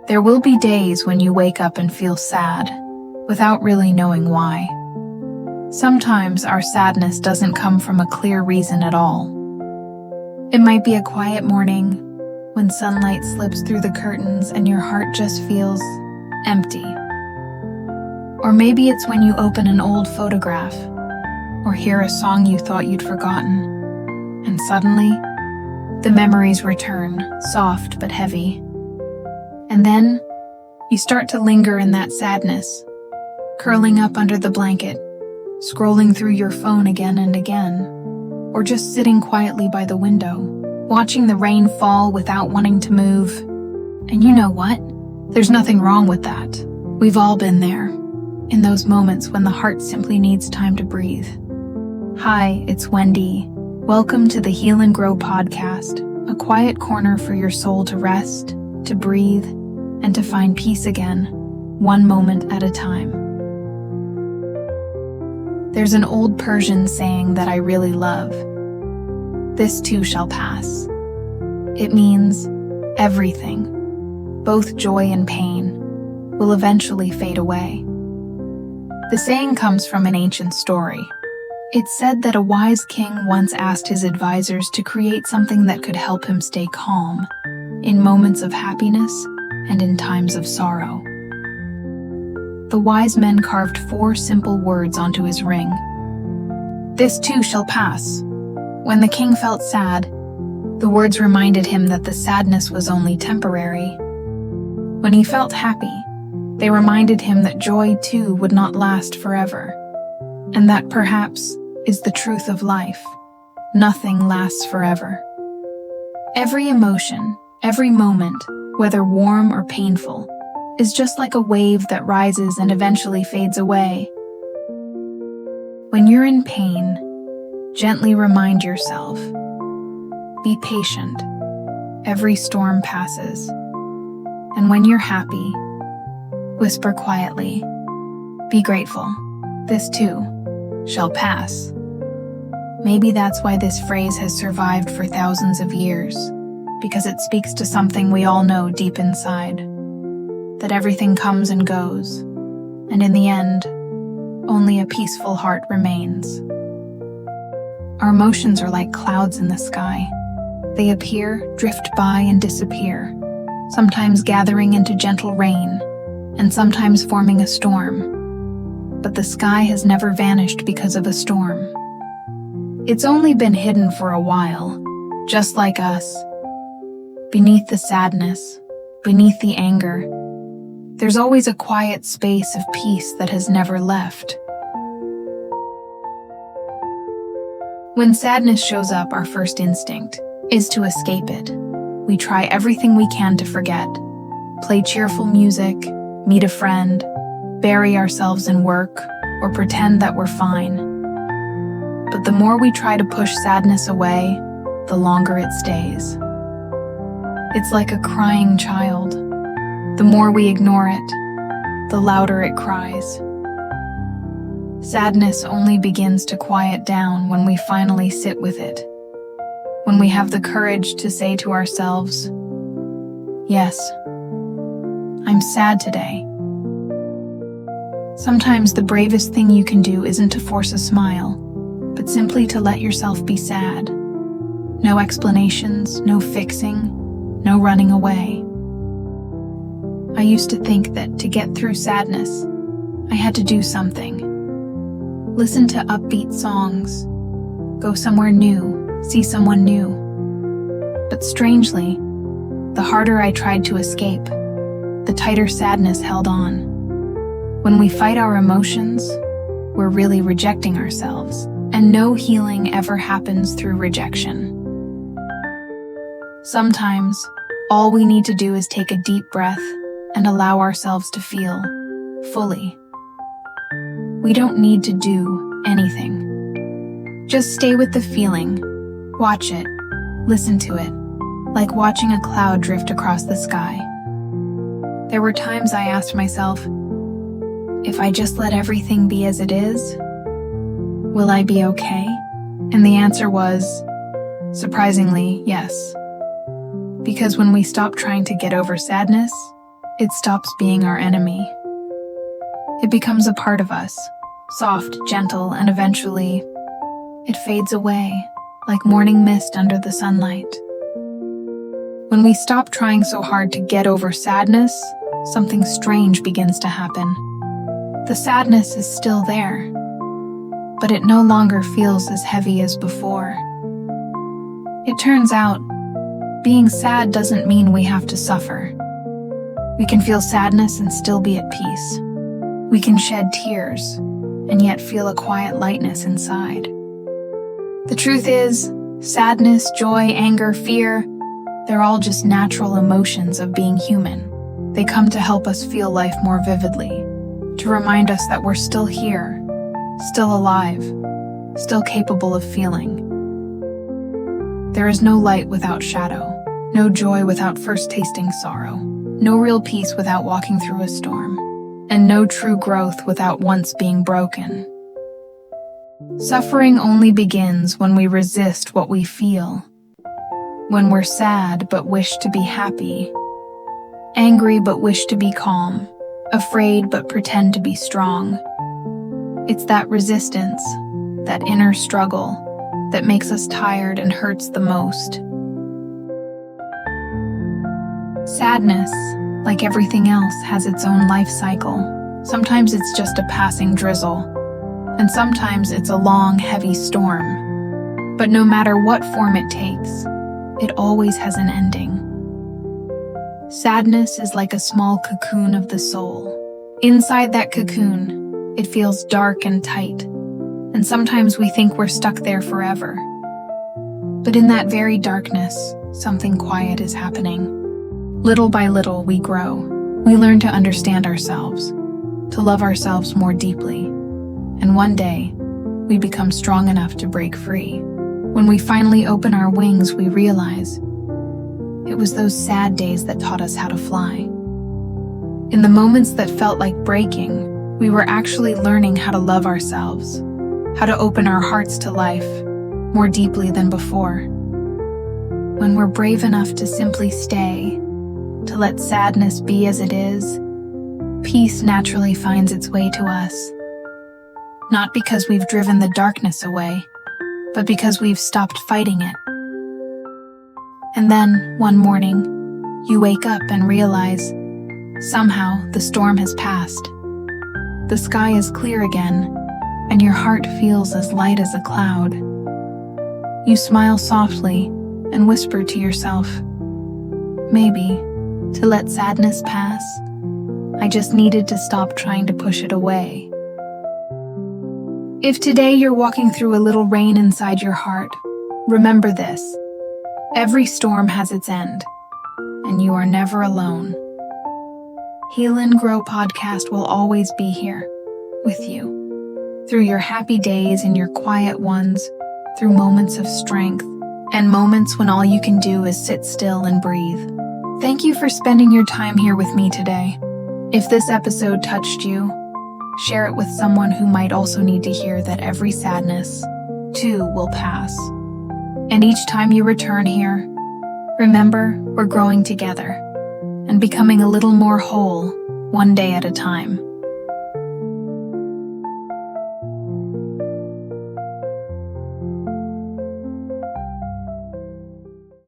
There will be days when you wake up and feel sad, without really knowing why. Sometimes our sadness doesn't come from a clear reason at all. It might be a quiet morning, when sunlight slips through the curtains and your heart just feels empty. Or maybe it's when you open an old photograph, or hear a song you thought you'd forgotten, and suddenly, the memories return, soft but heavy. And then, you start to linger in that sadness, curling up under the blanket, scrolling through your phone again and again, or just sitting quietly by the window, watching the rain fall without wanting to move. And you know what? There's nothing wrong with that. We've all been there, in those moments when the heart simply needs time to breathe. Hi, it's Wendy. Welcome to the Heal and Grow podcast, a quiet corner for your soul to rest, to breathe, and to find peace again, one moment at a time. There's an old Persian saying that I really love. This too shall pass. It means everything, both joy and pain, will eventually fade away. The saying comes from an ancient story. It's said that a wise king once asked his advisors to create something that could help him stay calm in moments of happiness and in times of sorrow. The wise men carved 4 simple words onto his ring. This too shall pass. When the king felt sad, the words reminded him that the sadness was only temporary. When he felt happy, they reminded him that joy too would not last forever, and that perhaps is the truth of life. Nothing lasts forever. Every emotion, every moment, whether warm or painful, is just like a wave that rises and eventually fades away. When you're in pain, gently remind yourself, be patient. Every storm passes. And when you're happy, whisper quietly, be grateful. This too shall pass. Maybe that's why this phrase has survived for thousands of years, because it speaks to something we all know deep inside, that everything comes and goes, and in the end, only a peaceful heart remains. Our emotions are like clouds in the sky. They appear, drift by, and disappear, sometimes gathering into gentle rain, and sometimes forming a storm. But the sky has never vanished because of a storm. It's only been hidden for a while, just like us. Beneath the sadness, beneath the anger, there's always a quiet space of peace that has never left. When sadness shows up, our first instinct is to escape it. We try everything we can to forget. Play cheerful music, meet a friend, bury ourselves in work, or pretend that we're fine. But the more we try to push sadness away, the longer it stays. It's like a crying child. The more we ignore it, the louder it cries. Sadness only begins to quiet down when we finally sit with it. When we have the courage to say to ourselves, yes, I'm sad today. Sometimes the bravest thing you can do isn't to force a smile, but simply to let yourself be sad. No explanations, no fixing, no running away. I used to think that to get through sadness, I had to do something. Listen to upbeat songs, go somewhere new, see someone new. But strangely, the harder I tried to escape, the tighter sadness held on. When we fight our emotions, we're really rejecting ourselves, and no healing ever happens through rejection. Sometimes, all we need to do is take a deep breath and allow ourselves to feel fully. We don't need to do anything. Just stay with the feeling, watch it, listen to it, like watching a cloud drift across the sky. There were times I asked myself, if I just let everything be as it is, will I be okay? And the answer was, Surprisingly, yes. Because when we stop trying to get over sadness, it stops being our enemy. It becomes a part of us, soft, gentle, and eventually, it fades away, like morning mist under the sunlight. When we stop trying so hard to get over sadness, something strange begins to happen. The sadness is still there, but it no longer feels as heavy as before. It turns out, being sad doesn't mean we have to suffer. We can feel sadness and still be at peace. We can shed tears and yet feel a quiet lightness inside. The truth is, sadness, joy, anger, fear, they're all just natural emotions of being human. They come to help us feel life more vividly, to remind us that we're still here, still alive, still capable of feeling. There is no light without shadow, no joy without first tasting sorrow, no real peace without walking through a storm, and no true growth without once being broken. Suffering only begins when we resist what we feel, when we're sad but wish to be happy, angry but wish to be calm, afraid but pretend to be strong. It's that resistance, that inner struggle, that makes us tired and hurts the most. Sadness, like everything else, has its own life cycle. Sometimes it's just a passing drizzle, and sometimes it's a long, heavy storm. But no matter what form it takes, it always has an ending. Sadness is like a small cocoon of the soul. Inside that cocoon, it feels dark and tight, and sometimes we think we're stuck there forever. But in that very darkness, something quiet is happening. Little by little, we grow. We learn to understand ourselves, to love ourselves more deeply. And one day, we become strong enough to break free. When we finally open our wings, we realize it was those sad days that taught us how to fly. In the moments that felt like breaking, we were actually learning how to love ourselves, how to open our hearts to life more deeply than before. When we're brave enough to simply stay, to let sadness be as it is, peace naturally finds its way to us. Not because we've driven the darkness away, but because we've stopped fighting it. And then, one morning, you wake up and realize, somehow the storm has passed. The sky is clear again, and your heart feels as light as a cloud. You smile softly and whisper to yourself, maybe, to let sadness pass, I just needed to stop trying to push it away. If today you're walking through a little rain inside your heart, remember this. Every storm has its end, and you are never alone. Heal and Grow podcast will always be here, with you. Through your happy days and your quiet ones, through moments of strength, and moments when all you can do is sit still and breathe. Thank you for spending your time here with me today. If this episode touched you, share it with someone who might also need to hear that every sadness, too, will pass. And each time you return here, remember we're growing together and becoming a little more whole, one day at a time.